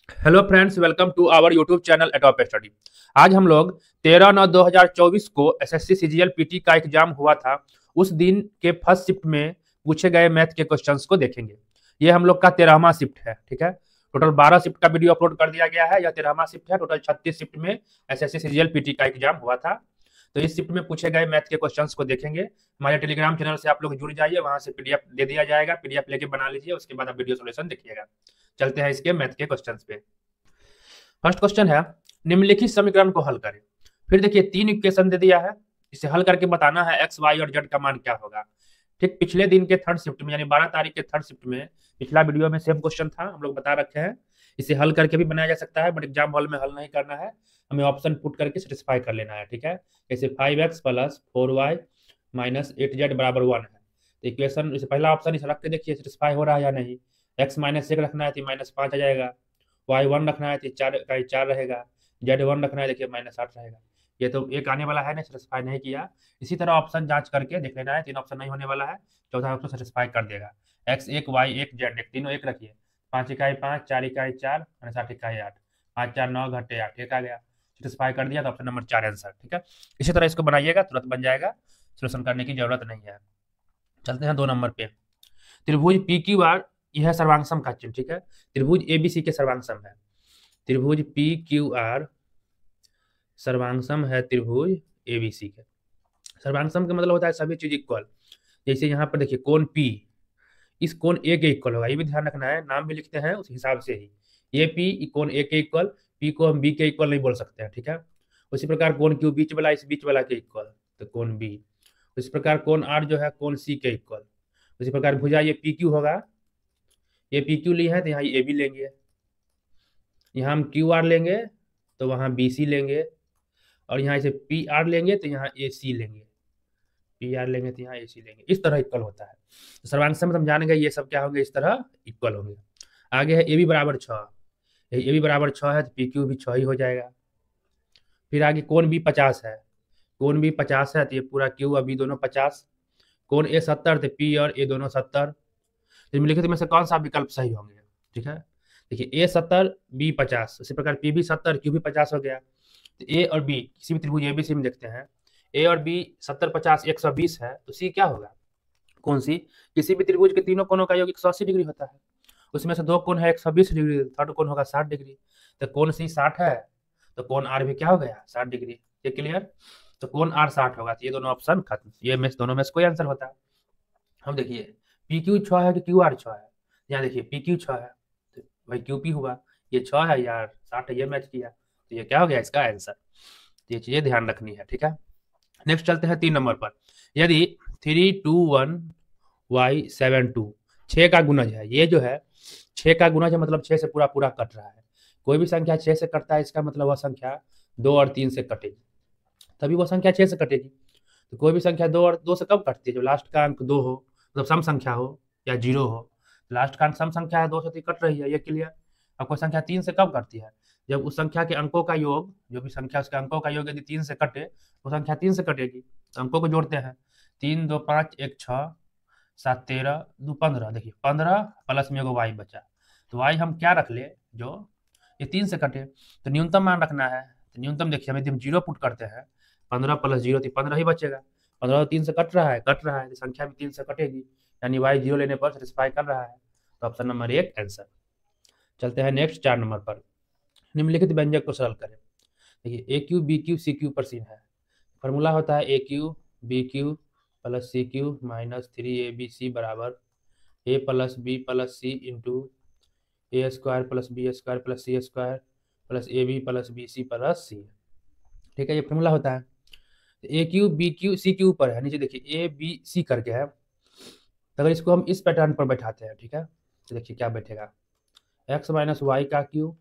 Hello friends, welcome to our YouTube channel atop study. आज हम लोग 13/9/2024 को एसएससी सीजीएल पीटी का एग्जाम हुआ था। उस दिन के फर्स्ट शिफ्ट में पूछे गए मैथ के क्वेश्चंस को देखेंगे। ये हम लोग का 13वां शिफ्ट है, ठीक है। टोटल 12 शिफ्ट का वीडियो अपलोड कर दिया गया है। यह 13वां शिफ्ट है। टोटल 36 शिफ्ट में एसएससी सीजीएल पीटी का एग्जाम हुआ था। तो इस शिफ्ट में पूछे गए मैथ के क्वेश्चंस को देखेंगे। हमारे टेलीग्राम चैनल से आप लोग जुड़ जाइए, वहां से पीडीएफ दे दिया जाएगा। पीडीएफ लेके बना लीजिए, उसके बाद आप वीडियो सोल्यूशन देखिएगा। चलते हैं इसके मैथ के क्वेश्चंस पे। फर्स्ट क्वेश्चन है, निम्नलिखित समीकरण को हल करें। फिर देखिए 3 इक्वेशन दे दिया है, इसे हल करके बताना है एक्स वाई और जेड का मान क्या होगा। ठीक पिछले दिन के थर्ड शिफ्ट में यानी 12 तारीख के थर्ड शिफ्ट में पिछला वीडियो में सेम क्वेश्चन था, हम लोग बता रखे हैं। इसे हल करके भी बनाया जा सकता है, बट एग्जाम हॉल में हल नहीं करना है, हमें ऑप्शन पुट करके सेटिस्फाई कर लेना है, ठीक है। जैसे 5x + 4y - 8z = 1 है। तो इक्वेशन इसे पहला ऑप्शन इसे रख के देखिए सेटिस्फाई हो रहा है या नहीं। x -1 रखना है तो -5 आ जाएगा, y1 रखना है तो 4 रहेगा, z1 रखना है देखिए -8 रहेगा। ये तो एक आने वाला है ना, सेटिस्फाई नहीं किया। इसी तरह ऑप्शन जांच करके देख लेना है, 3 ऑप्शन नहीं होने वाला है, चौथा ऑप्शन सेटिस्फाई कर देगा। x1 y1 z1 तीनों एक रखिए, 5 इकाई 5, 4 इकाई 4, 7 इकाई 8, 5 4 9 घटे 8, एक आ गया। सेटिस्फाई कर दिया तो ऑप्शन नंबर 4 आंसर, ठीक है। इसी तरह इसको बनाइएगा, तुरंत बन जाएगा, सोल्यूशन करने की जरूरत नहीं है। चलते हैं 2 नंबर पे। त्रिभुज पी क्यू आर यह सर्वांगसम का चिन्ह, ठीक है। त्रिभुज एबीसी के सर्वांगसम है। त्रिभुज पी क्यू आर सर्वांगसम है त्रिभुज एबीसी के। सर्वांगसम का मतलब होता है सभी चीज इक्वल। जैसे यहाँ पर देखिए कोण पी इस कोण ए के इक्वल होगा, ये भी ध्यान रखना है, नाम भी लिखते हैं उस हिसाब से ही। ये पी कोण ए के इक्वल, पी को हम बी के इक्वल नहीं बोल सकते हैं, ठीक है। उसी प्रकार कोण क्यू बीच वाला इस बीच वाला के इक्वल, तो कोण बी। उसी प्रकार कोण आर जो है कोण सी के इक्वल। उसी प्रकार भुजा ये पी क्यू होगा, ये पी क्यू ली है तो यहाँ ए बी लेंगे, यहाँ हम क्यू आर लेंगे तो वहाँ बी सी लेंगे, और यहाँ इसे पी आर लेंगे तो यहाँ ए सी लेंगे, पी आर लेंगे तो यहाँ ए सी लेंगे। इस तरह इक्वल होता है। तो सर्वांग में हम जानेंगे ये सब क्या होंगे, इस तरह इक्वल होंगे। आगे है ए बी बराबर 6, ए बी बराबर 6 है तो पी क्यू भी 6 ही हो जाएगा। फिर आगे कोण बी 50 है, कोण बी 50 है तो ये पूरा क्यू अभी दोनों 50। कोण ए 70 तो पी और ए दोनों 70। तो निम्नलिखित में से कौन सा विकल्प सही होंगे, ठीक है। देखिए ए 70 बी 50, इसी प्रकार पी भी 70 क्यू भी 50 हो गया। तो ए और बी किसी भी त्रिभुज एबीसी में देखते हैं, ए और बी 70 50 120 है, तो सी क्या होगा, कौन सी। किसी भी त्रिभुज के तीनों कोणों का योग 180 डिग्री होता है, उसमें से दो कोण है 120 डिग्री, थर्ड कोण होगा 60 डिग्री। तो कोण सी 60 है तो कोण आर भी क्या हो गया 60 डिग्री। ये क्लियर। तो कोण आर 60 होगा, तो ये दोनों ऑप्शन खत्म, ये में दोनों में से कोई आंसर होता है। हम देखिए पी क्यू 6 है कि क्यू आर 6 है। यहाँ देखिए पी क्यू 6 है तो भाई क्यू पी हुआ, ये 6 है यार 60 है, ये मैच किया, तो ये क्या हो गया इसका आंसर। तो ये चीजें ध्यान रखनी है, ठीक है। नेक्स्ट चलते हैं 3 नंबर पर। यदि 3 2 1 y 7 2 6 का गुणज है, ये जो है 6 का गुणज है, मतलब 6 से पूरा पूरा कट रहा है। कोई भी संख्या 6 से कटता है, इसका मतलब वह संख्या 2 और 3 से कटेगी, तभी वह संख्या 6 से कटेगी। तो कोई भी संख्या 2 और 2 से कब कटती है, जो लास्ट का अंक 2 हो, मतलब सम संख्या हो या 0 हो। लास्ट का अंक सम संख्या है, 2 से 3 कट रही है, ये क्लियर। अब कोई संख्या 3 से कब कटती है, जब उस संख्या के अंकों का योग, जो भी संख्या उसके अंकों का योग यदि 3 से कटे, वो संख्या 3 से कटेगी। तो अंकों को जोड़ते हैं, 3 2 5 1 6 7 13 2 15, देखिए 15 प्लस में एगो वाई बचा, तो वाई हम क्या रख ले, जो ये 3 से कटे। तो न्यूनतम मान रखना है, तो न्यूनतम देखिए हम यदि हम 0 पुट करते हैं, 15 + 0 तो 15 ही बचेगा। 15 तो 3 से कट रहा है तो संख्या भी 3 से कटेगी, यानी वाई 0 लेने पर सेटिस्फाई कर रहा है। तो ऑप्शन नंबर 1 आंसर। चलते हैं नेक्स्ट 4 नंबर पर। निम्नलिखित व्यंजक को सरल करें। देखिए A cube B cube C cube पर सीन है, फॉर्मूला होता है A cube B cube plus C cube -3abc बराबर A plus B plus C into A square plus B square plus C square plus A B plus B C plus C, ठीक है। ये formula होता है। A cube B cube C cube पर है, नीचे देखिए ए बी सी करके है, तो अगर इसको हम इस पैटर्न पर बैठाते हैं, ठीक है, तो देखिए क्या बैठेगा, x - वाई का क्यू,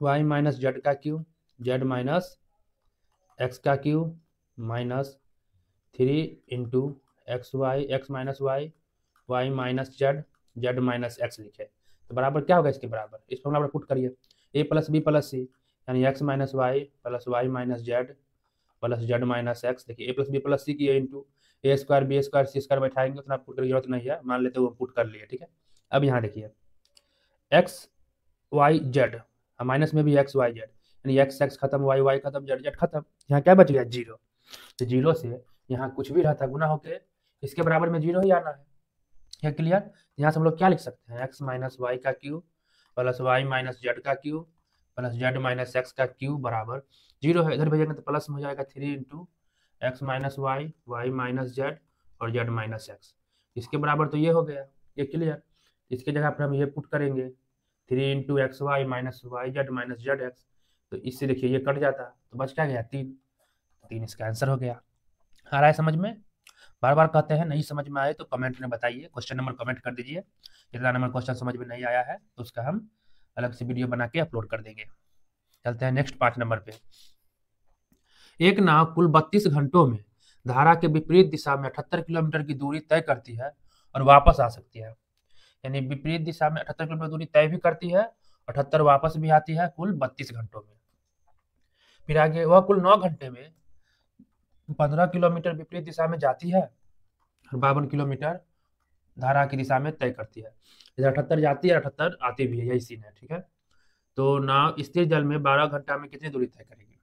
y - जेड का क्यू, z - एक्स का Q -3 into x Y x - Y y - Z z - x लिखे, तो बराबर क्या होगा इसके बराबर, इस फॉर्मूला पर पुट करिए, a plus B plus c यानी x - y plus y - z plus z - x. देखिए a plus B plus c की इंटू ए square b square c square बैठाएंगे, उतना पुट करने की जरूरत नहीं है, मान लेते वो पुट कर लिए, ठीक है। अब यहाँ देखिए x वाई जेड, माइनस में भी एक्स वाई जेड, यानी एक्स एक्स खत्म, वाई वाई खत्म, जेड जेड खत्म। यहाँ क्या बच गया? जीरो। तो जीरो से यहाँ कुछ भी रहता गुना होके इसके बराबर में जीरो ही आना है। क्या क्लियर? यहाँ से हम लोग क्या लिख सकते हैं? एक्स माइनस वाई का cube plus Y minus Z का cube plus Z minus X का क्यूब बराबर जीरो है। इधर भेजेंगे तो प्लस में हो जाएगा 3 into X minus Y, Y minus Z और जेड माइनस एक्स। इसके बराबर तो ये हो गया। ये क्लियर? इसके जगह पर हम ये पुट करेंगे 3 into x y minus y z minus z x. तो इससे देखिए ये कट जाता तो बच क्या गया? 3। 3 इसका आंसर हो गया। आ रहा है समझ में? बार बार कहते हैं, नहीं समझ में आए तो कमेंट में बताइए, क्वेश्चन नंबर कमेंट कर दीजिए। जितना नंबर क्वेश्चन समझ में नहीं आया है तो उसका हम अलग से वीडियो बना के अपलोड कर देंगे। चलते हैं नेक्स्ट 5 नंबर पे। एक नाव कुल 32 घंटों में धारा के विपरीत दिशा में 78 किलोमीटर की दूरी तय करती है और वापस आ सकती है। यानी विपरीत दिशा में 78 किलोमीटर दूरी तय भी करती है, 78 वापस भी आती है, कुल 32 घंटों में। फिर आगे वह कुल 9 घंटे में 15 किलोमीटर विपरीत दिशा में जाती है और 52 किलोमीटर धारा की दिशा में तय करती है। इधर 78 जाती है, 78 आती भी है, यही सीन है। ठीक है, तो नाव स्थिर जल में 12 घंटा में कितनी दूरी तय करेगी?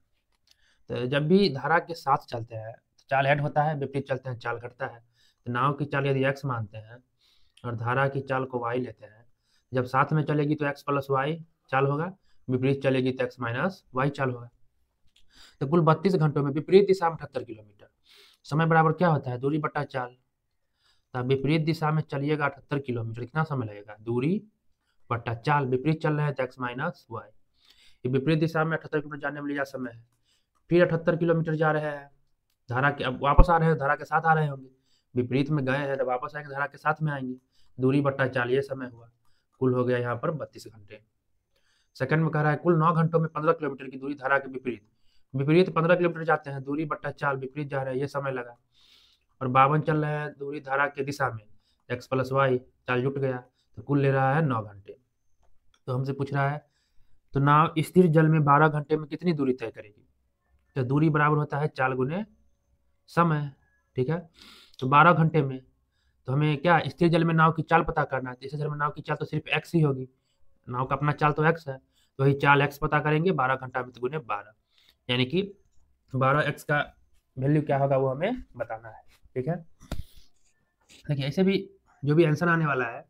तो जब भी धारा के साथ चलते हैं तो चाल ऐड होता है, विपरीत चलते हैं चाल घटता है। तो नाव की चाल यदि एक्स मानते हैं और धारा की चाल को वाई लेते हैं, जब साथ में चलेगी तो एक्स प्लस वाई चाल होगा, विपरीत चलेगी तो एक्स माइनस वाई चाल होगा। तो कुल 32 घंटों में विपरीत दिशा में 78 किलोमीटर, समय बराबर क्या होता है? दूरी बटा चाल। तो विपरीत दिशा में चलिएगा 78 किलोमीटर, कितना समय लगेगा? दूरी बटा चाल। विपरीत चल रहे हैं तो एक्स माइनस वाई। ये विपरीत दिशा में 78 किलोमीटर जाने में लिया समय है। फिर 78 किलोमीटर जा रहे हैं धारा के, अब वापस आ रहे हैं धारा के साथ आ रहे होंगे, विपरीत में गए हैं तो वापस आएंगे धारा के साथ में आएंगे। दूरी बट्टा चाल ये समय हुआ, कुल हो गया यहाँ पर 32 घंटे। सेकंड में कह रहा है कुल 9 घंटों में 15 किलोमीटर की दूरी धारा के विपरीत, विपरीत 15 किलोमीटर जाते हैं, दूरी बट्टा चाल विपरीत जा रहे हैं, ये समय लगा। और 52 चल रहे हैं दूरी धारा के दिशा में, एक्स प्लस वाई चाल जुट गया, तो कुल ले रहा है 9 घंटे। तो हमसे पूछ रहा है तो नाव स्थिर जल में 12 घंटे में कितनी दूरी तय करेगी? तो दूरी बराबर होता है चाल गुने समय। ठीक है, तो 12 घंटे में तो हमें क्या स्थिर जल में नाव की चाल पता करना है। स्थिर जल में नाव की चाल तो सिर्फ एक्स ही होगी, नाव का अपना चाल तो एक्स है, तो वही चाल एक्स पता करेंगे 12 घंटा में तो गुने 12, यानी कि 12 एक्स का वैल्यू क्या होगा वो हमें बताना है। ठीक है, देखिए ऐसे भी जो भी आंसर आने वाला है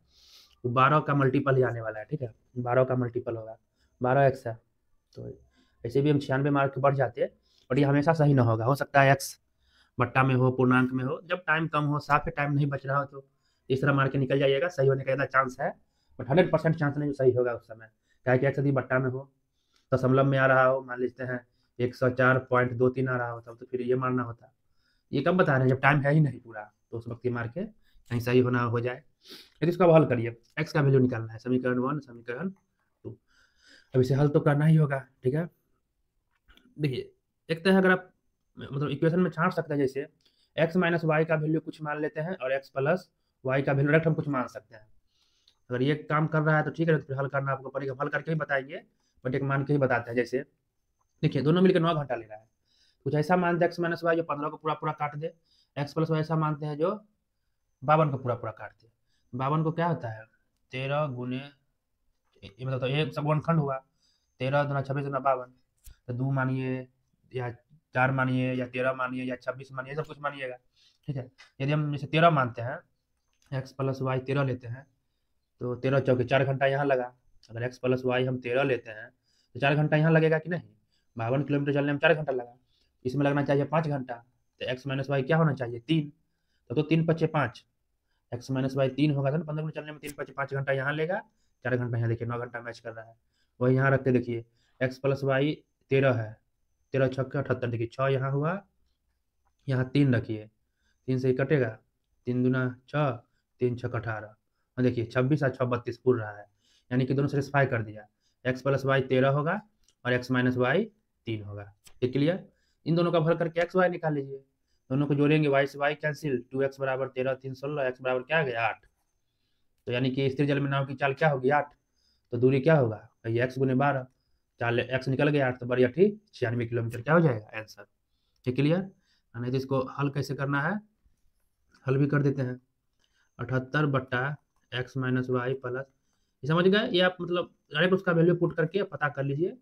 वो 12 का मल्टीपल ही आने वाला है। ठीक है, 12 का मल्टीपल होगा, 12 एक्स है, तो ऐसे भी हम 96 मार्क के बढ़ जाते हैं। बट ये हमेशा सही ना होगा, हो सकता है एक्स बट्टा में हो, पूर्णांक में हो, जब टाइम कम हो, साफ टाइम नहीं बच रहा हो तो इस तरह मार के निकल जाइएगा, सही होने का ज़्यादा चांस है। बट 100% चांस नहीं सही होगा उस समय, क्या है कि एक्स यदि बट्टा में हो, दशमलव में आ रहा हो, मान लेते हैं 104.23 आ रहा हो, तब तो फिर ये मारना होता। ये कब बता रहे हैं? जब टाइम है ही नहीं पूरा, तो उस वक्त ये मार के कहीं सही होना हो जाए। यदि इसको अब हल करिए, एक्स का वैल्यू निकालना है, समीकरण 1 समीकरण 2। अब इसे हल तो करना ही होगा। ठीक है, देखिए एक तो है अगर आप मतलब इक्वेशन में छांट सकते हैं, जैसे एक्स माइनस वाई का वैल्यू कुछ मान लेते हैं और एक्स प्लस वाई का वैल्यू डायरेक्ट हम कुछ मान सकते हैं। अगर ये काम कर रहा है तो ठीक है, तो फिर हल करना आपको पड़ेगा, हल करके ही बताएंगे, बट एक मान के ही बताते हैं। जैसे देखिए दोनों मिलकर 9 घंटा ले रहा है, कुछ ऐसा मानते हैं एक्स माइनस वाई जो 15 को पूरा पूरा काट दे, एक्स प्लस वाई ऐसा मानते हैं जो 52 को पूरा पूरा काट दे। 52 को क्या होता है? 13 गुने, ये मतलब तो एक सब खंड हुआ, 13 दूना 26 दूना 52, तो 2 मानिए या 4 मानिए या 13 मानिए या 26 मानिए, सब कुछ मानिएगा। ठीक है, यदि हम जैसे 13 मानते हैं, एक्स प्लस वाई 13 लेते हैं, तो 13 चौके 4 घंटा यहाँ लगा। अगर एक्स प्लस वाई हम 13 लेते हैं तो 4 घंटा यहाँ लगेगा कि नहीं? 52 किलोमीटर चलने में 4 घंटा लगा, इसमें लगना चाहिए 5 घंटा, तो एक्स माइनस वाई क्या होना चाहिए? 3। तो 3 पचे 5, एक्स माइनस वाई 3 होगा तो 15 किलोमीटर चलने में 3 पचे 5 घंटा यहाँ लेगा, 4 घंटा यहाँ, देखिए 9 घंटा मैच कर रहा है। वही यहाँ रख के देखिए एक्स प्लस वाई 13 है, 13 छक्का 78, देखिए 6 यहाँ हुआ, यहाँ 3 रखिए, 3 से ही कटेगा, 3 दूना 6, 3 छक्का 18, और देखिए 26 और 6 32 पूर रहा है, यानी कि दोनों सेटिस्फाई कर दिया। एक्स प्लस वाई 13 होगा और एक्स माइनस वाई 3 होगा। ठीक क्लियर? इन दोनों का भर करके एक्स वाई निकाल लीजिए, दोनों को जोड़ेंगे, वाई से वाई कैंसिल, 2x बराबर 13 3 16, एक्स बराबर क्या आ गया 8। तो यानी कि स्थिर जल में नाव की चाल क्या होगी? 8। तो दूरी क्या होगा? ये एक्स गुने 12, चाल एक्स निकल गया 8, तो बड़ी 8 96 किलोमीटर क्या हो जाएगा आंसर। ठीक क्लियर? नहीं तो इसको हल कैसे करना है, हल भी कर देते हैं। 78 बट्टा एक्स माइनस वाई प्लस ये समझ गए? ये आप मतलब डायरेक्ट उसका वैल्यू पुट करके पता कर लीजिए,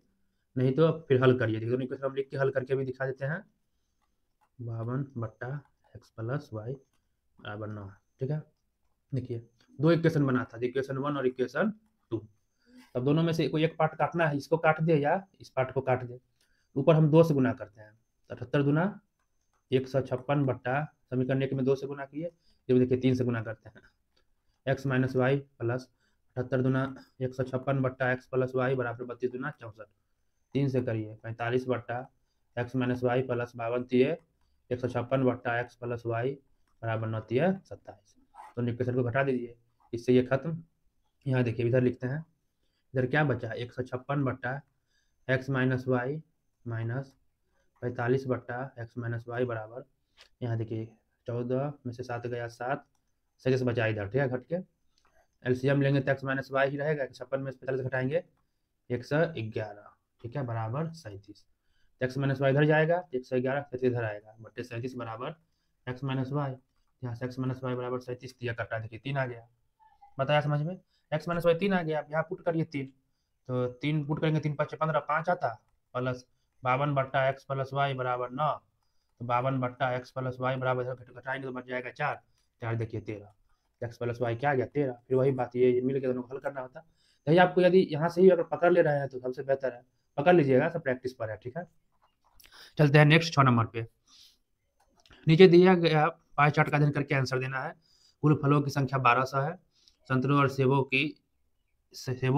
नहीं तो फिर हल करिए। दोनों इक्वेशन हम लिख के हल करके भी दिखा देते हैं। 52/x+y बराबर 9। ठीक है, देखिए दो इक्वेशन बना था, इक्वेशन 1 और इक्वेशन 2। अब दोनों में से कोई एक पार्ट काटना है, इसको काट दे या इस पार्ट को काट दे। ऊपर हम 2 से गुना करते हैं, 78 गुना 156 बट्टा समीकरण 1 में 2 से गुना किए, ये भी देखिए 3 से गुना करते हैं। x माइनस वाई प्लस 78 गुना 156 बट्टा x प्लस वाई बराबर 32 गुना 64। 3 से करिए 45 बट्टा x माइनस वाई प्लस 52 156 बट्टा x प्लस वाई बराबर 9 27। तो इक्वेशन को घटा दीजिए, इससे ये खत्म। यहाँ देखिए इधर लिखते हैं, इधर क्या बचा 156 बट्टा एक्स माइनस वाई माइनस 45 बट्टा एक्स माइनस वाई बराबर, यहाँ देखिए 14 में से 7 गया 7, 6 से बचा इधर। ठीक है, घट के एलसीएम लेंगे तो एक्स माइनस वाई ही रहेगा, 56 में से 45 घटाएंगे 111। ठीक है, बराबर 37। एक्स माइनस वाई इधर जाएगा 111, 37 इधर आएगा, बट्टे 37 बराबर एक्स माइनस वाई। यहाँ से एक्स माइनस वाई बराबर 37 दिया, कटा देखिए 3 आ गया। बताया समझ में? एक्स माइनस वाई 3 आ गया, यहाँ पुट करिए 3, तो 3 पुट करेंगे 3 5 15, 5 आता प्लस 52 बट्टा एक्स प्लस वाई बराबर 9। तो 52 बट्टा एक्स प्लस वाई बराबर घटाएंगे तो बच जाएगा 4, 4 देखिए 13। एक्स प्लस वाई क्या आ गया 13। फिर वही बात, ये मिल के दोनों को हल करना होता। तो ये आपको यदि यहाँ से ही अगर पकड़ ले रहे हैं तो सबसे बेहतर है, पकड़ लीजिएगा, सब प्रैक्टिस पर है। ठीक है, चलते हैं नेक्स्ट 6 नंबर पे। नीचे दिया गया पाई चार्ट का अध्ययन करके आंसर देना है। कुल फलों की संख्या 1200 है। संतरों और सेबों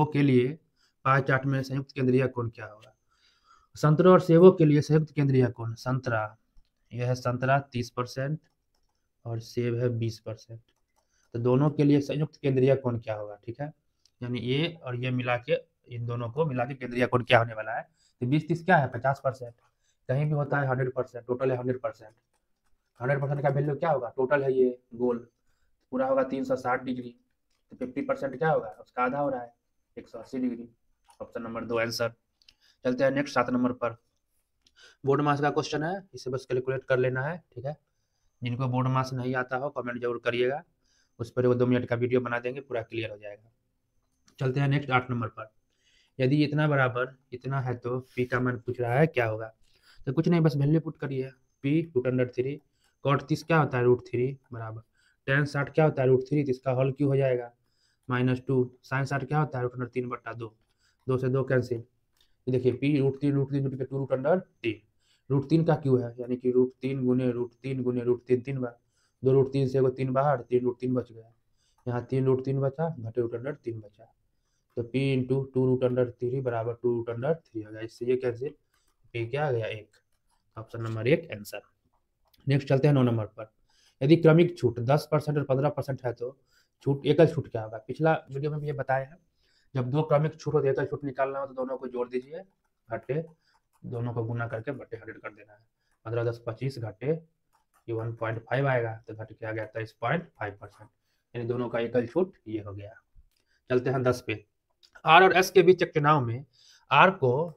के लिए पाई चार्ट में संयुक्त केंद्रीय कोण क्या होगा? संतरों और सेबों के लिए संयुक्त केंद्रीय कोण, संतरा, यह है संतरा 30% और सेब है 20%। तो दोनों के लिए संयुक्त केंद्रीय कोण क्या होगा? ठीक है, यानी ये और ये मिला के, इन दोनों को मिला के केंद्रीय कोण क्या होने वाला है? तो 20 30 क्या है 50%, कहीं भी होता है 100%, टोटल है 100%। 100% का वैल्यू क्या होगा? टोटल है ये गोल, पूरा होगा 360 डिग्री, तो 50% क्या होगा? उसका आधा हो रहा है 180 डिग्री। Option number 2 answer. चलते हैं नेक्स्ट 7 नंबर पर। बोर्ड मास का क्वेश्चन है, इसे बस कैलकुलेट कर लेना है। ठीक है, जिनको बोर्ड मास नहीं आता हो कमेंट जरूर करिएगा, उस पर वो 2 मिनट का वीडियो बना देंगे, पूरा क्लियर हो जाएगा। चलते हैं नेक्स्ट 8 नंबर पर। यदि इतना बराबर इतना है तो पी का मान पूछ रहा है क्या होगा? तो कुछ नहीं, बस वैल्यू पुट करिए। पी √3, कॉट 30 क्या होता है √3 बराबर टेन 60 क्या होता है √3, तो इसका हॉल क्यों हो जाएगा -2, साइन 60 क्या होता है √3/2, 2 से 2 कैंसिल। देखिए पी √3 जुट के 2√3, √3 का क्यों है, यानी कि √3 गुने √3 गुने √3 3 बार, 2√3 से 3 बाहर, 3√3 बच गया। यहाँ 3√3 बचा, घटे √3 बचा, तो p इंटू 2√3 बराबर 2√3 हो गया। इससे ये कैंसिल, p क्या आ गया 1। Option number 1 answer. नेक्स्ट चलते हैं 9 नंबर पर। यदि क्रमिक छूट 10% और 15% है तो छूट एकल छूट क्या होगा? पिछला वीडियो में भी ये बताया है, जब दो क्रमिक छूट हो तो एकल छूट निकालना हो तो दोनों को जोड़ दीजिए, घटे दोनों को गुना करके बटे 100 कर देना है। 15 10 25 घटे ये 1.5 आएगा, तो घट के आ गया 23.5%, यानी दोनों का एकल छूट ये हो गया। चलते हैं 10 पे। आर और एस के बीच एक चुनाव में आर को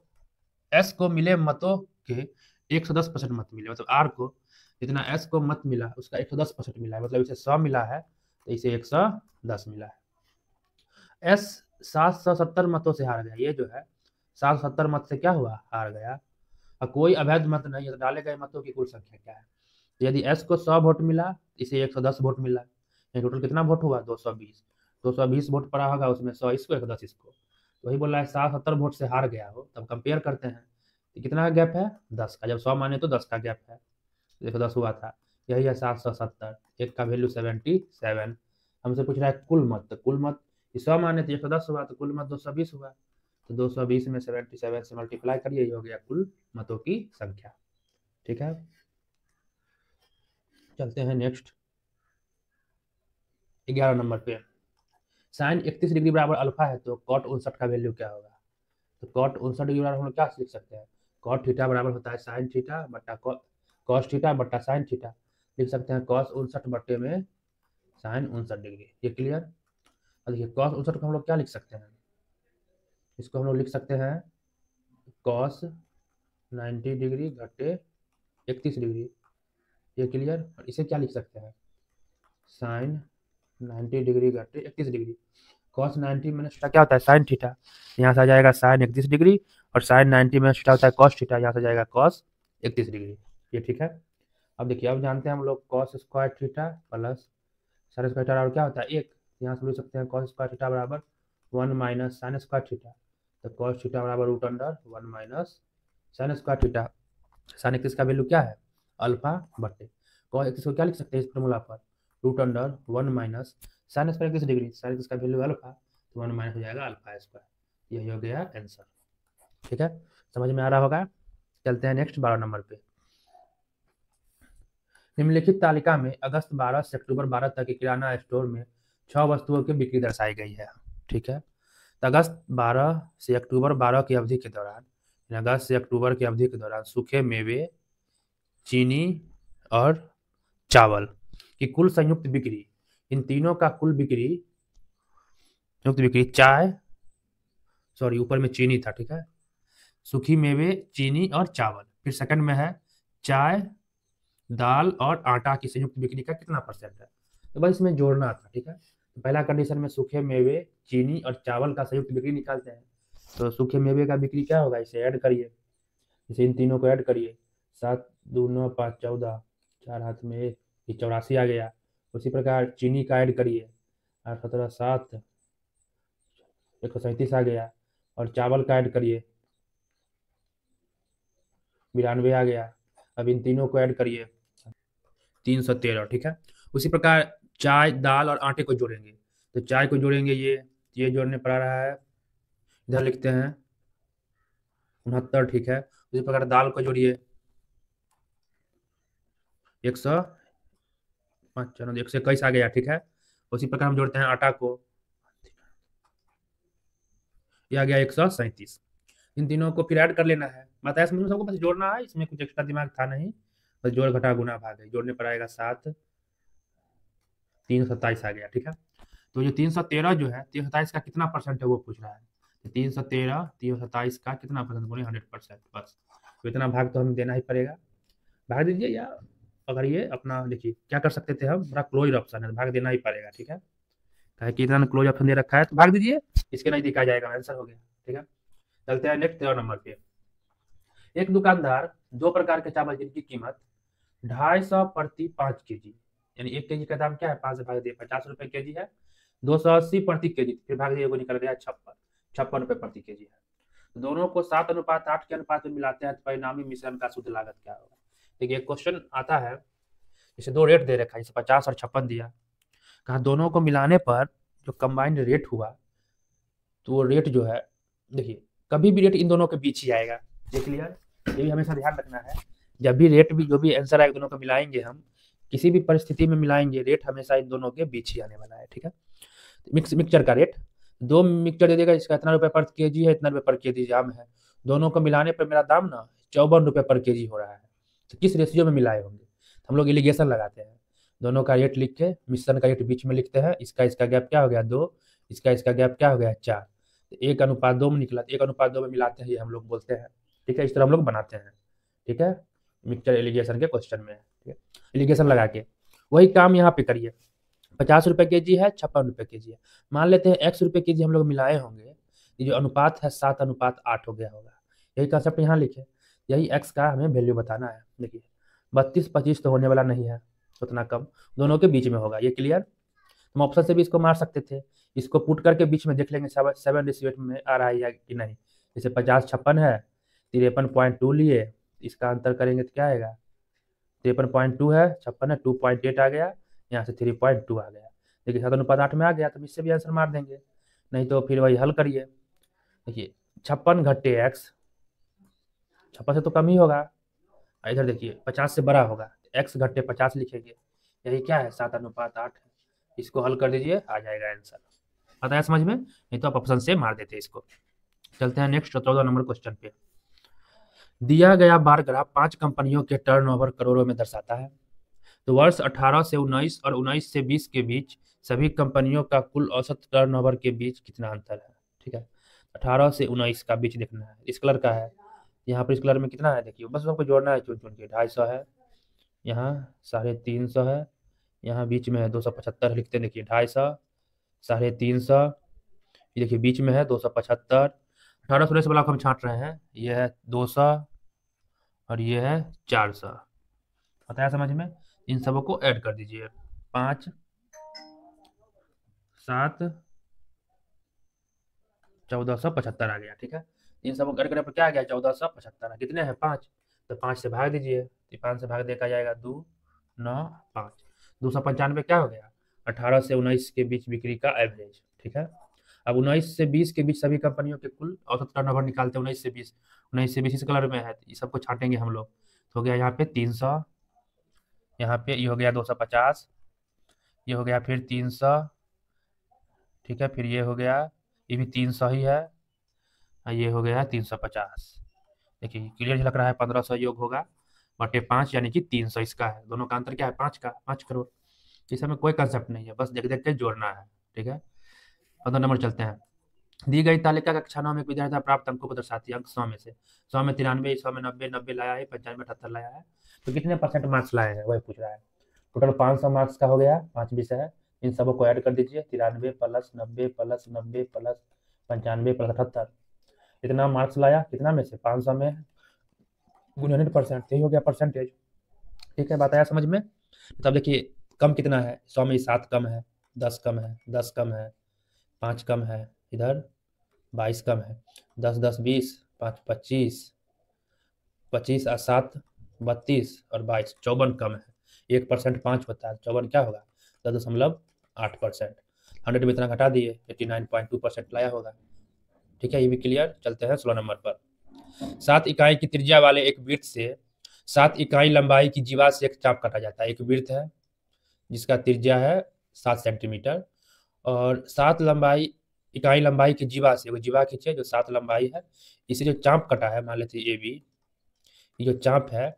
एस को मिले मतों के 110% मत मिले, मतलब आर को जितना एस को मत मिला उसका 110% मिला है, मतलब इसे 100 मिला है तो इसे 110 मिला है। एस 770 मतों से हार गया, ये जो है 770 मत से क्या हुआ? हार गया। और कोई अवैध मत नहीं है, तो डाले गए मतों की कुल संख्या क्या है? तो यदि एस को 100 वोट मिला, इसे 110 वोट मिला, टोटल कितना वोट हुआ? 220। 220 वोट पड़ा होगा, उसमें 100 इसको 110 इसको, तो वही बोल रहा है 770 वोट से हार गया हो। तब कंपेयर करते हैं, तो कितना का गैप है? 10 का, जब 100 माने तो 10 का गैप है, 110 हुआ था, यही है 770। एक का वैल्यू 77। हमसे पूछ रहा है कुल मत, तो कुल मत 100 माने तो 110 हुआ, तो कुल मत 220 हुआ, तो 220 में 77 से मल्टीप्लाई करिए, ये हो गया कुल मतों की संख्या। ठीक है, चलते हैं नेक्स्ट 11 नंबर पे। साइन 31 डिग्री बराबर अल्फा है तो कॉट 59 का वैल्यू क्या होगा? तो कॉट 59 डिग्री बराबर हम लोग क्या लिख सकते हैं? कॉट थीटा बराबर होता है साइन थीटा बट्टा कॉस थीटा बट्टा साइन थीटा, लिख सकते हैं कॉस 59 बट्टे में साइन 59 डिग्री। ये क्लियर? और देखिए कॉस 59 को हम लोग क्या लिख सकते हैं? इसको हम लोग लिख सकते हैं कॉस 90 डिग्री घटे 31 डिग्री। ये क्लियर? और इसे क्या लिख सकते हैं? साइन 90 डिग्री घटे 31 डिग्री। cos 90 माइनस थीटा क्या होता है, साइन थीटा। यहाँ से आ जाएगा साइन 31 डिग्री, और साइन 90 माइनस थीटा होता है cos थीटा, यहाँ से आ जाएगा cos 31 डिग्री। ये ठीक है। अब देखिए, अब जानते हैं हम लोग cos square theta plus sign square theta और क्या होता है 1। यहाँ से लिख सकते हैं cos स्क्वायर थीटा बराबर 1 माइनस साइन स्क्वायर थीटा। तो cos थीटा बराबर root under 1 minus sine square theta. Sine 31 का वैल्यू क्या है, अल्फा बटे cos 31 को क्या लिख सकते हैं इस फॉर्मूला पर, root under 1 minus sine square 31 degree, sine 31 का वैल्यू अल्फा, तो 1 माइनस हो जाएगा अल्फा स्क्वायर। यही हो गया आंसर। ठीक है, समझ में आ रहा होगा। चलते हैं नेक्स्ट 12 नंबर पे। निम्नलिखित तालिका में अगस्त 12 से अक्टूबर 12 तक के किराना स्टोर में 6 वस्तुओं की बिक्री दर्शाई गई है। ठीक है, तो अगस्त 12 से अक्टूबर 12 की अवधि के दौरान, अगस्त से अक्टूबर की अवधि के दौरान सूखे मेवे, चीनी और चावल की कुल संयुक्त बिक्री, इन तीनों का कुल बिक्री, संयुक्त बिक्री चाय, सॉरी ऊपर में चीनी था, ठीक है, सूखी मेवे, चीनी और चावल, फिर सेकंड में है चाय, दाल और आटा की संयुक्त बिक्री का कितना परसेंट है। तो बस इसमें जोड़ना था। ठीक है, तो पहला कंडीशन में सूखे मेवे, चीनी और चावल का संयुक्त बिक्री निकालते हैं। तो सूखे मेवे का बिक्री क्या होगा, इसे ऐड करिए, इसे इन तीनों को ऐड करिए, 7 2 9 5 14, 4 हाथ में 1, ये 84 आ गया। उसी प्रकार चीनी का ऐड करिए, 8 17 7, 137 आ गया। और चावल का ऐड करिए, 92 आ गया। अब इन तीनों को ऐड करिए, 313। ठीक है, उसी प्रकार चाय, दाल और आटे को जोड़ेंगे। तो चाय को जोड़ेंगे, ये जोड़ने पर आ रहा है, इधर लिखते हैं 69। ठीक है, उसी प्रकार दाल को जोड़िए, 121 आ गया। ठीक है, उसी प्रकार हम जोड़ते हैं आटा को, ये आ गया 137। इन तीनों को फिर ऐड कर लेना है। बताया समझ में सबको, बस जोड़ना है, इसमें कुछ एक्स्ट्रा दिमाग था नहीं, बस जोड़ घटा गुना भाग है। जोड़ने पर आएगा 7, 327 आ गया। ठीक है, तो ये 313 जो है, 327 का कितना परसेंट है वो पूछ रहा है। तो 313 327 का कितना परसेंट बोले, 100%। बस तो इतना भाग तो हमें देना ही पड़ेगा। भाग दीजिए, या अगर ये अपना देखिए क्या कर सकते थे हम, बड़ा क्लोज ऑप्शन है तो भाग देना ही पड़ेगा। ठीक है, कहे कि इतना क्लोज ऑप्शन दे रखा है तो भाग दीजिए, इसके नहीं दिखा जाएगा, आंसर हो गया। ठीक है, चलते हैं नेक्स्ट 13 नंबर पे। एक दुकानदार 2 प्रकार के चावल जिनकी कीमत 250 प्रति 5 kg, यानी 1 kg का दाम क्या है, 5 से भाग दिए 50 रुपए के जी है, 280 प्रति के जी, फिर भाग दिए वो निकल गया 56 रुपए प्रति के जी है। तो दोनों को 7:8 के अनुपात में मिलाते हैं तो परिणामी मिश्रण का शुद्ध लागत क्या होगा। देखिए क्वेश्चन आता है, जैसे 2 रेट दे रखा है, जैसे 50 और 56 दिया, कहा दोनों को मिलाने पर जो कंबाइंड रेट हुआ, तो वो रेट जो है, देखिए कभी भी रेट इन दोनों के बीच ही आएगा। देख लिया, ये भी हमेशा ध्यान रखना है, जब भी रेट भी जो भी आंसर आएगा दोनों को मिलाएंगे हम, किसी भी परिस्थिति में मिलाएंगे, रेट हमेशा इन दोनों के बीच ही आने वाला है। ठीक है, मिक्सचर का रेट, 2 मिक्सचर दे देगा, इसका इतना रुपये पर केजी है, इतना रुपये पर केजी जाम है, दोनों को मिलाने पर मेरा दाम ना 54 रुपये पर केजी हो रहा है। तो किस रेशियो में मिलाए होंगे, हम लोग एलिगेशन लगाते हैं, दोनों का रेट लिख के मिश्रण का रेट बीच में लिखते हैं, इसका गैप क्या हो गया 2, इसका गैप क्या हो गया 4, तो 1:2 में निकला, 1:2 में मिलाते हैं, ये हम लोग बोलते हैं। ठीक है, इस तरह हम लोग बनाते हैं। ठीक है, मिक्सचर एलिगेशन के क्वेश्चन में। ठीक है, एलिगेशन लगा के वही काम यहाँ पे करिए, 50 रुपये के जी है, 56 रुपये के जी है, मान लेते हैं X रुपये के जी हम लोग मिलाए होंगे, ये जो अनुपात है 7:8 हो गया होगा। यही कंसेप्ट यहाँ लिखे, यही X का हमें वैल्यू बताना है। देखिए 32-25 तो होने वाला नहीं है, उतना कम, दोनों के बीच में होगा। ये क्लियर, हम ऑप्शन से भी इसको मार सकते थे, इसको पुट करके बीच में देख लेंगे 7:8 में आ रहा है या कि नहीं। जैसे 50-56 है, 53.2 लिए, इसका अंतर करेंगे तो क्या आएगा, 53.2 है, 56 है, 2.8 आ गया, यहाँ से 3.2 आ गया। देखिए 7:8 में आ गया, तो इससे भी आंसर मार देंगे, नहीं तो फिर वही हल करिए। देखिए 56 घटे एक्स, 56 से तो कम ही होगा, इधर देखिए 50 से बड़ा होगा, एक्स घटे 50 लिखेंगे, यही क्या है 7:8 है। इसको हल कर दीजिए, आ जाएगा आंसर। आता है समझ में, नहीं तो आप ऑप्शन से मार देते इसको। चलते हैं नेक्स्ट 14 नंबर क्वेश्चन पे। दिया गया बार ग्राफ 5 कंपनियों के टर्नओवर करोड़ों में दर्शाता है। तो वर्ष 18 से 19 और 19 से 20 के बीच सभी कंपनियों का कुल औसत टर्नओवर के बीच कितना अंतर है। ठीक है, 18 से 19 का बीच देखना है, इस कलर का है, यहाँ पर इस कलर में कितना है देखिए, बस आपको जोड़ना है चुन चुन के, 250 है, यहाँ 350 है, यहाँ बीच में है 275 लिखते हैं, देखिए 250, 350, ये देखिए बीच में है 275। 1819 वाला को हम छांट रहे हैं, ये है 200 और ये है 400। बताया समझ में? इन सबों को ऐड कर दीजिए। 5 7 1475 आ गया। ठीक है, इन सबको ऐड करने पर क्या आ गया? 1475। कितने हैं? 5। तो 5 से भाग दीजिए, तो 5 से भाग देखा जाएगा 2 9 5। 295 क्या हो गया? 18 से 19 के बीच बिक्री का एवरेज। ठीक है, अब 19 से 20 के बीच सभी कंपनियों के कुल औसत टर्नओवर निकालते हैं। 19 से 20, 19 से 20 इस कलर में है, तो ये सबको छांटेंगे हम लोग। तो हो गया यहाँ पे 300, यहाँ पे ये हो गया 250, ये हो गया फिर 300। ठीक है, फिर ये हो गया, ये भी 300 ही है, और ये हो गया 350। देखिए क्लियर झलक रहा है। 1500 योग होगा बटे 5 यानी कि 300 इसका है। दोनों का अंतर क्या है? 5 का, 5 करोड़। इसमें कोई कंसेप्ट नहीं है, बस देख देख के जोड़ना है। ठीक है, 15 नंबर चलते हैं। दी गई तालिका कक्षा 9 में एक विद्यार्थी प्राप्त अंकों को दर्शाती है। अंक 100 में से, 100 में 93, 100 में 90, 90 लाया है, 95, 78 लाया है। तो कितने परसेंट मार्क्स लाए हैं वही पूछ रहा है। टोटल 500 मार्क्स का हो गया, 5 विषय है। इन सबको को ऐड कर दीजिए, 93 प्लस 90 प्लस 90 प्लस 95 प्लस 78। इतना मार्क्स लाया, कितना में से? 500 में गुना 100%, यही हो गया परसेंटेज। ठीक है, बात आया समझ में? तब देखिए कम कितना है? 100 में 7 कम है, 10 कम है, 10 कम है, 5 कम है, इधर 22 कम है, 10 10 20, 5 25, 25 और 7 32 और 22 54 कम है। 1% 5 होता है, 54 क्या होगा? 10.8%। 100 में इतना घटा दिए, 89.2% लाया होगा। ठीक है, ये भी क्लियर। चलते हैं 16 नंबर पर। 7 इकाई की त्रिज्या वाले एक वृत्त से 7 इकाई लंबाई की जीवा से एक चाप काटा जाता है। एक वृत्त है जिसका त्रिज्या है 7 सेंटीमीटर, और 7 इकाई लंबाई की जीवा से, वो जीवा खींचे जो 7 लंबाई है, इसे जो चाप कटा है, मान लेते ए बी, ये जो चाप है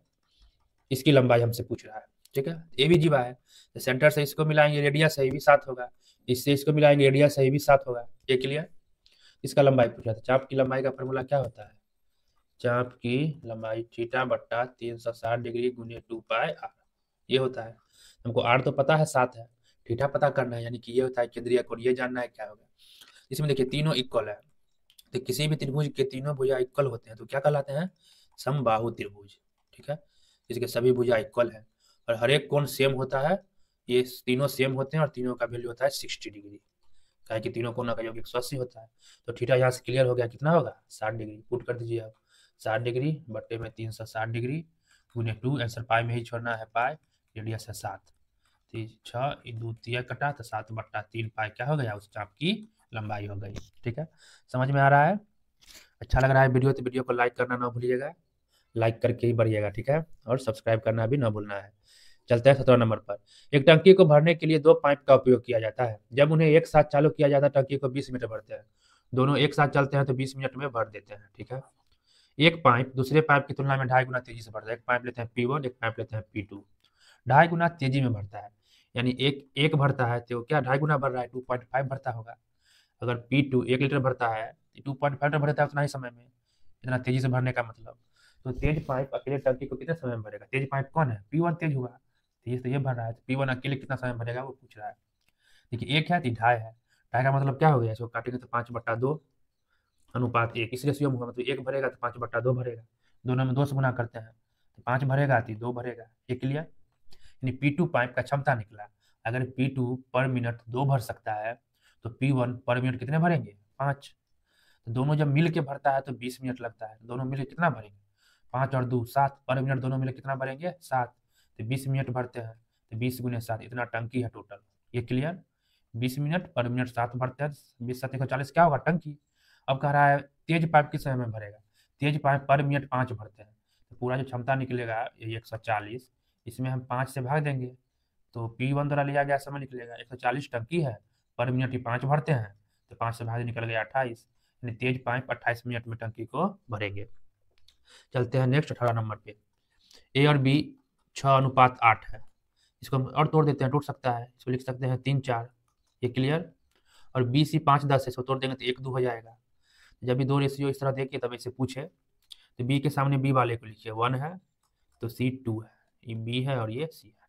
इसकी लंबाई हमसे पूछ रहा है। ठीक है, ए बी जीवा है, तो सेंटर से इसको मिलाएंगे, रेडियस सही भी 7 होगा, इससे इसको मिलाएंगे, रेडियस सही भी 7 होगा। ये क्लियर? इसका लंबाई पूछ रहा था। चाप की लंबाई का फॉर्मूला क्या होता है? चाप की लंबाई थीटा बट्टा 360 डिग्री गुने 2 पाई आर, ये होता है। हमको आर तो पता है 7 है, थीटा पता करना है, यानी कि ये होता है केंद्रीय कोण, ये जानना है क्या होगा। इसमें देखिए तीनों इक्वल है, तो किसी भी त्रिभुज के तीनों भुजा इक्वल होते हैं तो क्या कहलाते हैं? समबाहु त्रिभुज। ठीक है, इसके सभी भुजा इक्वल है और हर एक कोण सेम होता है। ये तीनों सेम होते हैं और तीनों का वैल्यू होता है 60 डिग्री, क्या कि तीनों कोणों का योग 180 होता है। तो थीटा यहाँ से क्लियर हो गया, कितना होगा? 60 डिग्री। पुट कर दीजिए आप, 60 डिग्री बट्टे में 360 डिग्री गुने 2, आंसर पाई में ही छोड़ना है, पाई रेडियस है 7, 6 2 कटा तो 7/3 पाई क्या हो गया? उस चाप की लंबाई हो गई। ठीक है, समझ में आ रहा है? अच्छा लग रहा है वीडियो तो वीडियो को लाइक करना ना भूलिएगा, लाइक करके ही बढ़िएगा। ठीक है, और सब्सक्राइब करना भी ना भूलना है। चलते हैं 17 नंबर पर। एक टंकी को भरने के लिए 2 पाइप का उपयोग किया जाता है। जब उन्हें एक साथ चालू किया जाता है टंकी को 20 मिनट भरते हैं। दोनों एक साथ चलते हैं तो 20 मिनट में भर देते हैं। ठीक है, एक पाइप दूसरे पाइप की तुलना में 2.5 गुना तेजी से भरता है। एक पाइप लेते हैं P1, एक पाइप लेते हैं P2। 2.5 गुना तेजी में भरता है, यानी एक भरता है तो क्या 2.5 गुना भर रहा है? 2.5 भरता होगा। अगर P2 1 लीटर भरता है, 2.5 लीटर भरता है उतना ही समय में, इतना तेजी से भरने का मतलब। तो तेज पाइप अकेले टंकी को कितने समय में भरेगा? तेज पाइप कौन है? P1 तेज हुआ, तेज तो ये भर रहा है, तो P1 अकेले कितना समय भरेगा वो पूछ रहा है। देखिए 1 है तो 2.5 है, 2.5 का मतलब क्या हो गया? इसको काटेंगे तो 5/2 अनुपात 1, इस रेशियो में होगा, मतलब 1 भरेगा तो 5/2 भरेगा। दोनों में 2 से गुना करते हैं तो 5 भरेगा तो 2 भरेगा। ये क्लियर? यानी P2 पाइप का क्षमता निकला। अगर P2 पर मिनट 2 भर सकता है तो P1 पर मिनट कितने भरेंगे? 5। तो दोनों जब मिल के भरता है तो 20 मिनट लगता है, दोनों मिल के कितना भरेंगे? 5 और 2 7 पर मिनट, दोनों मिल के कितना भरेंगे? 7। तो 20 मिनट भरते हैं तो 20 गुने 7, इतना टंकी है टोटल। ये क्लियर? 20 मिनट पर मिनट 7 भरते हैं, 20 7 140 क्या होगा? टंकी। अब कह रहा है तेज पाइप किस समय में भरेगा? तेज पाइप पर मिनट 5 भरते हैं, तो पूरा जो क्षमता निकलेगा ये 140, इसमें हम 5 से भाग देंगे तो P1 द्वारा लिया गया समय निकलेगा। 140 टंकी है, पर मिनट ही 5 भरते हैं, तो 5 से भाग निकल गया 28, यानी तेज पाइप 28 मिनट में टंकी को भरेंगे। चलते हैं नेक्स्ट 18 नंबर पे। ए और बी 6:8 है, इसको हम और तोड़ देते हैं, टूट सकता है, इसको लिख सकते हैं 3 4। ये क्लियर? और बी सी 5 10 है, इसको तोड़ देंगे तो 1 2 हो जाएगा। जब भी 2 रेशियो इस तरह देखिए तब इसे पूछे तो बी के सामने बी वाले को लिखिए 1 है तो सी 2 है, ये बी है और ये सी है।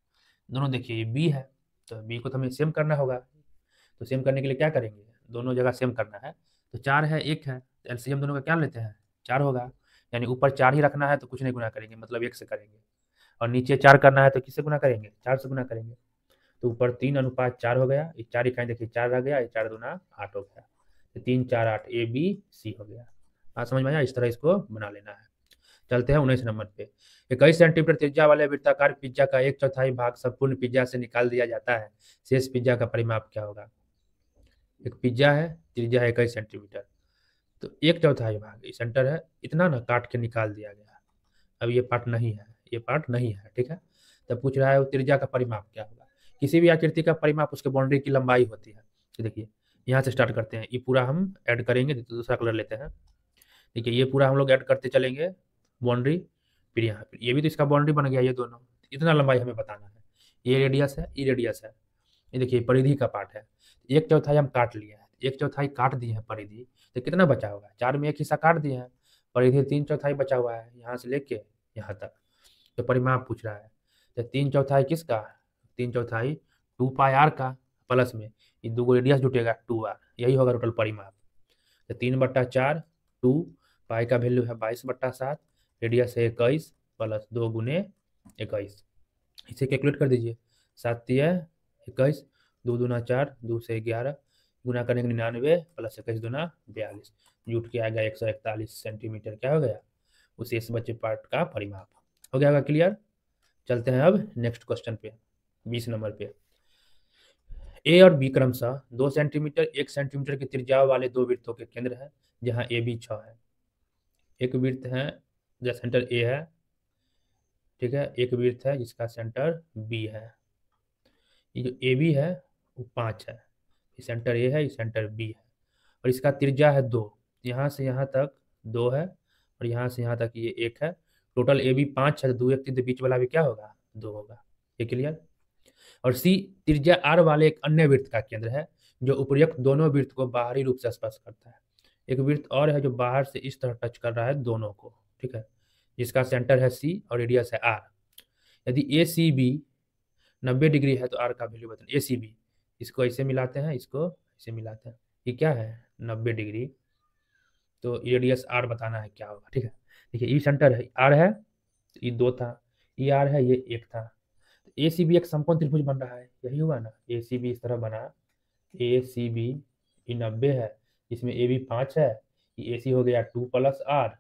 दोनों देखिए ये बी है तो बी को तो हमें सेम करना होगा, तो सेम करने के लिए क्या करेंगे? दोनों जगह सेम करना है। तो 4 है 1 है, तो एलसीएम दोनों का क्या लेते हैं 4 होगा। यानी ऊपर 4 ही रखना है तो कुछ नहीं गुना करेंगे, मतलब 1 से करेंगे। और नीचे 4 करना है तो किससे गुना करेंगे 4 से गुना करेंगे। तो ऊपर 3:4 हो गया, ये 4 इकाई देखिए 4 रह गया, ये 4 दूना 8 हो गया। तो 3 4 8 ए बी सी हो गया। बात समझ में आया, इस तरह इसको बना लेना है। चलते हैं 19 नंबर पे। 21 सेंटीमीटर त्रिज्या वाले वृत्ताकार पिज्जा का 1/4 भाग संपूर्ण पिज्जा से निकाल दिया जाता है, शेष पिज्जा का परिमाप क्या होगा। एक पिज्जा है, त्रिज्या है 21 सेंटीमीटर, तो 1/4 भाग सेंटर है, इतना ना काट के निकाल दिया गया। अब ये पार्ट नहीं है, ये पार्ट नहीं है, ठीक है। तब पूछ रहा है वो त्रिज्या का परिमाप क्या होगा। किसी भी आकृति का परिमाप उसके बाउंड्री की लंबाई होती है। तो देखिए यहाँ से स्टार्ट करते हैं, ये पूरा हम ऐड करेंगे, तो दूसरा कलर लेते हैं। देखिए ये पूरा हम लोग ऐड करते चलेंगे बाउंड्री, फिर यहाँ ये भी तो इसका बाउंड्री बन गया, ये दोनों इतना लंबाई हमें बताना है। ये रेडियस है, ये रेडियस है, ये देखिए परिधि का पार्ट है। 1/4 हम काट लिए हैं, 1/4 काट दिए हैं परिधि, तो कितना बचा होगा 4 में 1 हिस्सा काट दिए हैं, परिधि 3/4 बचा हुआ है यहाँ से लेके यहाँ तक। तो परिमाप पूछ रहा है, तो 3/4 किसका 3/4 2πr का, प्लस में ये दो रेडियस जुटेगा 2r, यही होगा टोटल परिमाप। तो 3/4 2 पाई का वैल्यू है 22/7, रेडियस है 21 प्लस 2 गुने 21, इसे कैलकुलेट कर दीजिए। 7 21, 2 दूना 4, 2 से 11, गुना करेंगे 99 प्लस 21 दूना 42, जुट के आएगा 141 सेंटीमीटर। क्या हो गया उस शेष बचे पार्ट का परिमाप। हो गया होगा क्लियर। चलते हैं अब नेक्स्ट क्वेश्चन पे, 20 नंबर पे। ए और बी क्रमशः 2 सेंटीमीटर 1 सेंटीमीटर की त्रिज्या वाले दो वृत्तों के केंद्र है, जहां ए बी 6 है। एक वृत्त है जहाँ सेंटर ए है, ठीक है, एक वृत्त है जिसका सेंटर बी है। ये जो ए बी है वो 5 है, ये सेंटर ए है, ये सेंटर बी है, और इसका त्रिज्या है 2, यहाँ से यहाँ तक 2 है, और यहाँ से यहाँ तक ये 1 है। टोटल ए बी 5 है, तो 2 1 3, तो बीच वाला भी क्या होगा 2 होगा। ये क्लियर। और सी त्रिज्या आर वाले एक अन्य वृत्त का केंद्र है, जो उपयुक्त दोनों वृत्त को बाहरी रूप से स्पर्श करता है। एक वृत्त और है जो बाहर से इस तरह टच कर रहा है दोनों को, ठीक है, जिसका सेंटर है सी और रेडियस है आर। यदि ए सी बी 90 डिग्री है तो आर का वैल्यू बताना। ए सी बी, इसको ऐसे मिलाते हैं, इसको ऐसे मिलाते हैं, ये क्या है 90 डिग्री, तो रेडियस आर बताना है क्या होगा, ठीक है। देखिए ये सेंटर है आर है, ये 2 था, ये आर है, ये 1 था। ए सी बी एक समकोण त्रिभुज बन रहा है, यही हुआ ना, ए सी बी इस तरह बना, ए सी बी ये 90 है, इसमें ए बी 5 है, ये ए सी हो गया 2 प्लस आर,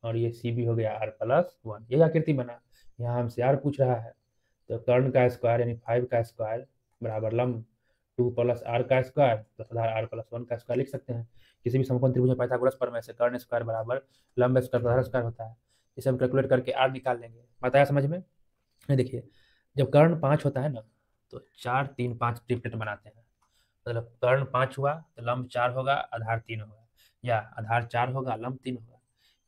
और ये सी बी हो गया आर प्लस 1, यही आकृति बना। यहाँ हमसे आर पूछ रहा है, तो कर्ण का स्क्वायर यानी 5 का स्क्वायर बराबर लंब 2 प्लस आर का स्क्वायर प्लस आधार आर प्लस 1 का स्क्वायर लिख सकते हैं। किसी भी समकोण त्रिभुज में पाइथागोरस प्रमेय से कर्ण स्क्वायर बराबर लंब स्क्वायर प्लस आधार स्क्वायर होता है। इसे हम कैलकुलेट करके आर निकाल लेंगे। बताया समझ में। देखिए जब कर्ण 5 होता है ना, तो 4 3 5 ट्रिपलेट बनाते हैं, मतलब कर्ण 5 हुआ तो लंब 4 होगा, आधार 3 होगा, या आधार 4 होगा, लंब 3 होगा।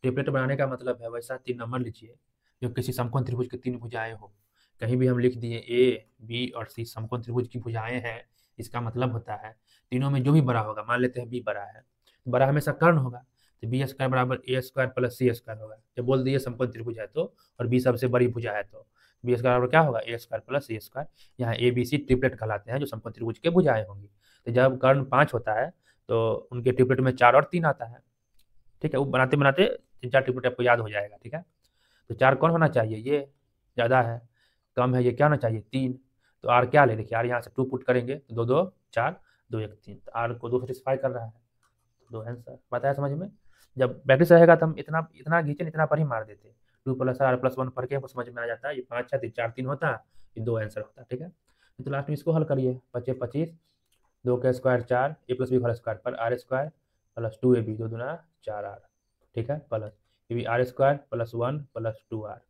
ट्रिपलेट बनाने का मतलब है वैसा 3 नंबर लीजिए जो किसी समकोण त्रिभुज की 3 भुजाएं हो। कहीं भी हम लिख दिए ए बी और सी समकोण त्रिभुज की भुजाएं हैं, इसका मतलब होता है तीनों में जो भी बड़ा होगा, मान लेते हैं बी बड़ा है, तो बड़ा हमेशा कर्ण होगा, तो बी स्क्वायर बराबर ए स्क्वायर प्लस सी स्क्वायर होगा। जब बोल दिए समकोण त्रिभुज है तो, और बी सबसे बड़ी भुजा है तो बी स्क्वायर बराबर क्या होगा ए स्क्वायर प्लस सी स्क्वायर। यहाँ ए बी सी ट्रिपलेट कहलाते हैं जो समकोण त्रिभुज के भुजाएं होंगी। तो जब कर्ण 5 होता है तो उनके ट्रिपलेट में 4 और 3 आता है, ठीक है। वो बनाते बनाते 3 4 ट्रिपलेट आपको याद हो जाएगा, ठीक है। तो 4 कौन होना चाहिए, ये ज़्यादा है, कम है, ये क्या होना चाहिए 3। तो आर क्या ले, देखिए आर यहाँ से 2 पुट करेंगे तो 2 2 4 2 1 3, तो आर को 2 सेटिस्फाई कर रहा है, तो 2 आंसर। बताया समझ में। जब प्रैक्टिस रहेगा तो हम इतना इतना घींचे इतना पर ही मार देते, 2 प्लस आर प्लस 1 पढ़ के हमको समझ में आ जाता है। ये 5 है तो 4 3 होता, ये 2 आंसर होता, ठीक है। तो लास्ट में इसको हल करिए, 25 25, 2 का square 4, a plus b whole square पर r square plus 2 a b 2 दूना 4 आर, ठीक है, प्लस ये भी r square plus 1 plus 2 r.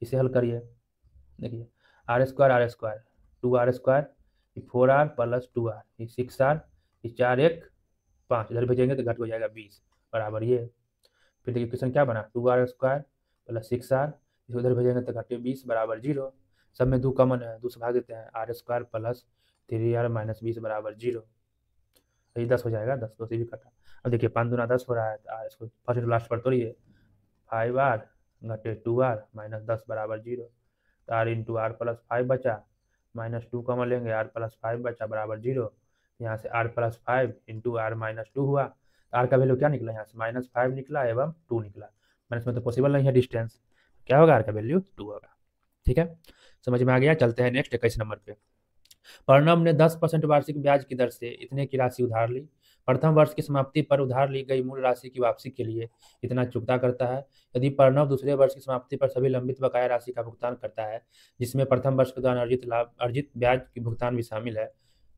इसे हल करिए, देखिए आर स्क्वायर 2 आर स्क्वायर, ये 4 आर प्लस 2 आर, ये 6 आर, ये 4 1 5, इधर भेजेंगे तो घट हो जाएगा 20 बराबर ये। फिर देखिए क्वेश्चन क्या बना 2 आर स्क्वायर प्लस 6 आर, इसको उधर भेजेंगे तो घटे 20 बराबर 0। सब में 2 कॉमन है, 2 से भाग देते हैं, r square plus 3 r minus 20 बराबर 0, ये 10 हो जाएगा, 10 2 से भी कटा। अब देखिए 5 दूना 10 हो रहा है, तो इसको फर्स्ट लास्ट पर तोड़िए, 5 आर घटे 2 आर माइनस 10 बराबर 0, तो आर इंटू आर प्लस 5 बचा, माइनस 2 कॉमन लेंगे, आर प्लस 5 बचा बराबर 0, यहाँ से r+5 इंटू r-2 हुआ। r का वैल्यू क्या निकला, यहाँ से -5 निकला एवं 2 निकला। मैंने इसमें तो पॉसिबल नहीं है डिस्टेंस, क्या होगा, r का वैल्यू 2 होगा। ठीक है, समझ में आ गया। चलते हैं नेक्स्ट 21 नंबर पे। प्रणब ने 10% वार्षिक ब्याज की दर से इतने की राशि उधार ली। प्रथम वर्ष की समाप्ति पर उधार ली गई मूल राशि की वापसी के लिए इतना चुकता करता है। यदि प्रणब दूसरे वर्ष की समाप्ति पर सभी लंबित बकाया राशि का भुगतान करता है, जिसमें प्रथम वर्ष के दौरान अर्जित ब्याज की भुगतान भी शामिल है,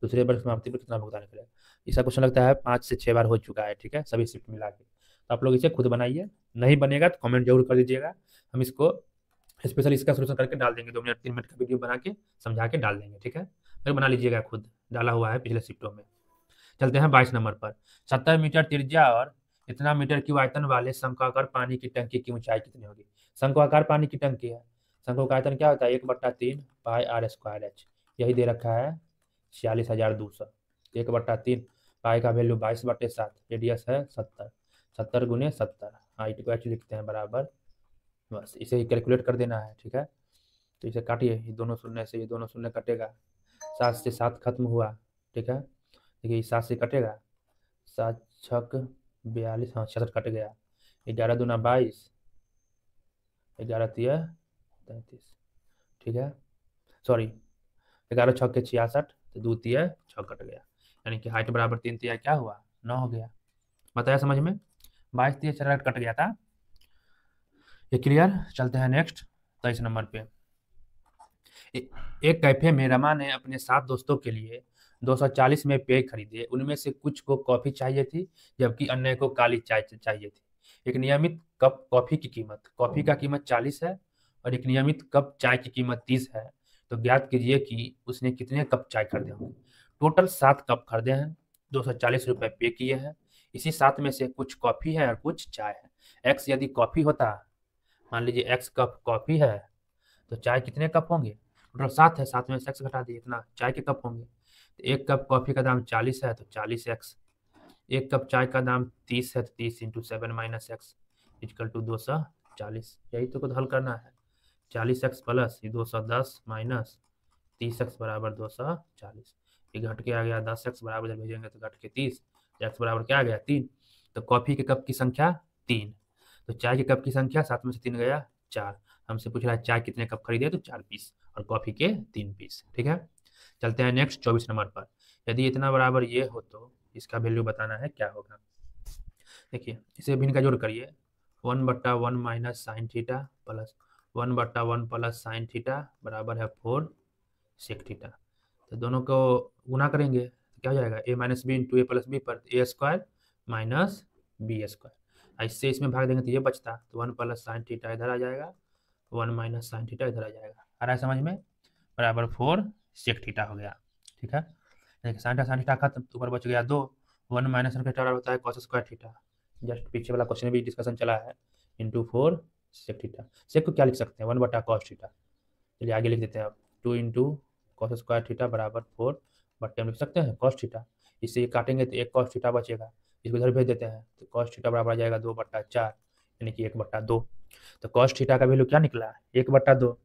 दूसरे वर्ष की समाप्ति पर कितना भुगतान करेगा। इसका क्वेश्चन लगता है 5 से 6 बार हो चुका है। ठीक है, सभी शिफ्ट मिला के। तो आप लोग इसे खुद बनाइए, नहीं बनेगा तो कमेंट जरूर कर दीजिएगा। हम इसको स्पेशल इसका सोल्यूशन करके डाल देंगे, 2 मिनट 3 मिनट का वीडियो बना के समझा के डाल देंगे। ठीक है, फिर बना लीजिएगा खुद, डाला हुआ है पिछले शिफ्टों में। चलते हैं 22 नंबर पर। 70 मीटर त्रिज्या और इतना मीटर की आयतन वाले शंक्वाकार पानी की टंकी की ऊंचाई कितनी होगी। शंक्वाकार पानी की टंकी है, शंकु का आयतन क्या होता है, 1/3 पाई r²h, यही दे रखा है 46,200। 1/3 पाई का वैल्यू 22/7, रेडियस है 70, 70 × 70, हाइट को h लिखते हैं बराबर, बस इसे ही कैलकुलेट कर देना है। ठीक है, तो इसे काटिए, ये दोनों शून्य से ये दोनों शून्य कटेगा, 7 से 7 खत्म हुआ। ठीक है, देखिए 7 से कटेगा, 7 छक 42, हाँ 66 कट गया। 11 दूना 22, 11 तिया 33। ठीक है, सॉरी 11 छक के 66, तो 2 तिया 6 कट गया, यानी कि हाइट बराबर 3 तिया क्या हुआ, 9 हो गया। बताया समझ में, 22 तिया 66 कट गया था, ये क्लियर। चलते हैं नेक्स्ट 23 नंबर पे। एक कैफे में रमा ने अपने 7 दोस्तों के लिए 240 में पेय खरीदे। उनमें से कुछ को कॉफी चाहिए थी, जबकि अन्य को काली चाय चाहिए थी। एक नियमित कप कॉफी की कीमत, कॉफी का कीमत 40 है और एक नियमित कप चाय की कीमत 30 है। तो ज्ञात कीजिए कि उसने कितने कप चाय खरीदे होंगे। टोटल 7 कप खरीदे हैं, 240 रुपये पे किए हैं। इसी 7 में से कुछ कॉफी है और कुछ चाय है। एक्स यदि कॉफी होता, मान लीजिए एक्स कप कॉफी है, तो चाय कितने कप होंगे, टोटल 7 है, 7 में से एक्स घटा दिए, इतना चाय के कप होंगे। तो एक कप कॉफी का दाम 40 है, तो 40x। एक कप चाय का दाम 30 है, तो 30 × 7 - x इक्वल टू 240। यही तो खुद हल करना है। 40x प्लस 210 माइनस 30x बराबर 240। ये घट के आ गया 10x बराबर, जब भेजेंगे तो घट के 30, x बराबर क्या आ गया 3। तो कॉफी के कप की संख्या 3, तो चाय के कप की संख्या 7 में से 3 गया 4। हमसे पूछ रहा है चाय कितने कप खरीदे, तो 4 पीस, और कॉफी के 3 पीस। ठीक है, चलते हैं नेक्स्ट 24 नंबर पर। यदि इतना बराबर ये हो तो इसका वैल्यू बताना है क्या होगा। देखिए इसे भिन्न का जोड़ करिए, 1/1 minus sine theta plus 1/1 plus sine theta बराबर है 4 सेक थीटा। तो दोनों को गुना करेंगे तो क्या हो जाएगा, a - b × a + b पर a² माइनस b²। इससे इसमें भाग देंगे तो ये बचता, तो 1 प्लस साइन थीटा इधर आ जाएगा, 1 माइनस साइन थीटा इधर आ जाएगा। आ रहा है समझ में, बराबर 4 सेक थीटा हो गया। ठीक है, देखिए साइन थीटा खत्म, तो ऊपर बच गया 2, 1 माइनस साइन थीटा होता है cos² थीटा, जस्ट पीछे वाला क्वेश्चन भी डिस्कशन चला है, इंटू 4 सेक थीटा। सेक को क्या लिख सकते हैं, 1/cos थीटा। चलिए आगे लिख देते हैं अब, 2 × cos² थीटा बराबर 4 बट्टे में लिख सकते हैं cos थीटा। इससे ये काटेंगे तो एक cos थीटा बचेगा, इसको इधर भेज देते हैं, तो cos थीटा बराबर आ जाएगा 2/4, यानी कि 1/2। तो cos थीटा का वैल्यू क्या निकला, 1/2।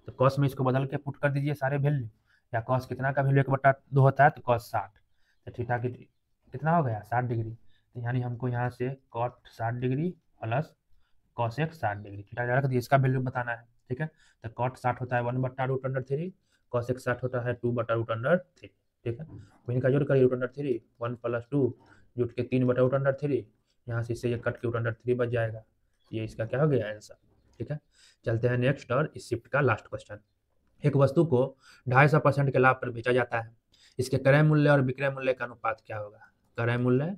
तो cos में इसको बदल के पुट कर दीजिए सारे वैल्यू, या cos कितना का वैल्यू 1/2 होता है, तो cos 60। तो थीटा की कितना हो गया 60 डिग्री, तो यानी हमको यहाँ से cot 60 degree plus cosec 60 degree, theta रख दिए, इसका वैल्यू बताना है। ठीक है, तो cot 60 होता है 1/√3, cosec 60 होता है 2/√3। ठीक है, वही का जोड़ करिए, √3, 1 + 2 जुट के 3/√3, यहाँ से इससे ये कट के √3 बच जाएगा। ये इसका क्या हो गया आंसर। ठीक है, चलते हैं नेक्स्ट और इस शिफ्ट का लास्ट क्वेश्चन। एक वस्तु को 250% के लाभ पर बेचा जाता है, इसके क्रय मूल्य और विक्रय मूल्य का अनुपात क्या होगा। क्रय मूल्य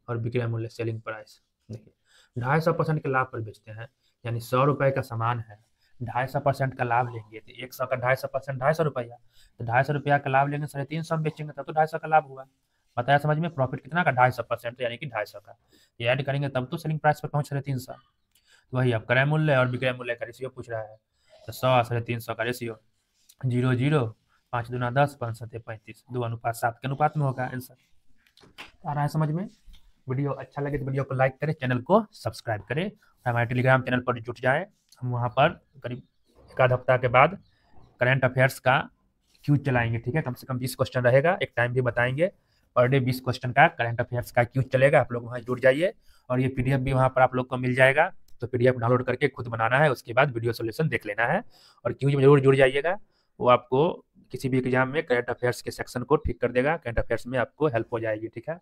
और विक्रय मूल्य, सेलिंग प्राइस। देखिए 250% के लाभ पर बेचते हैं, यानी 100 रुपए का सामान है, 250% का लाभ लेंगे तो 100 का 250% 250 रुपया, तो 250 रुपया का लाभ लेंगे 350 में बेचेंगे तब तो 250 का लाभ हुआ। बताया समझ में, प्रॉफिट कितना का 250%, यानी कि 250 का, ये ऐड करेंगे तब तो सेलिंग प्राइस पर पहुंच 350। तो वही अब क्रय मूल्य और विक्रय मूल्य का रेशियो पूछ रहा है, तो 100 350 का रेशियो 0 0, 5 दूना 10, 5 7 35, 2:7 के अनुपात में होगा आंसर। आ रहा है समझ में। वीडियो अच्छा लगे तो वीडियो को लाइक करें, चैनल को सब्सक्राइब करें, हमारे टेलीग्राम चैनल पर जुट जाए। हम वहाँ पर करीब 1 आध हफ्ता के बाद करंट अफेयर्स का क्यूज चलाएंगे, ठीक है। कम से कम 20 क्वेश्चन रहेगा, एक टाइम भी बताएंगे। पर डे 20 क्वेश्चन का करंट अफेयर्स का क्यूज चलेगा, आप लोग वहाँ जुड़ जाइए। और ये पीडीएफ भी वहाँ पर आप लोग को मिल जाएगा, तो पीडीएफ डाउनलोड करके खुद बनाना है, उसके बाद वीडियो सोल्यूशन देख लेना है। और क्यूज में जरूर जुड़ जाइएगा, वो आपको किसी भी एग्जाम में करंट अफेयर्स के सेक्शन को ठीक कर देगा, करंट अफेयर्स में आपको हेल्प हो जाएगी, ठीक है।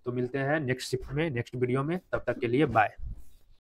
तो मिलते हैं नेक्स्ट शिफ्ट में, नेक्स्ट वीडियो में, तब तक के लिए बाय।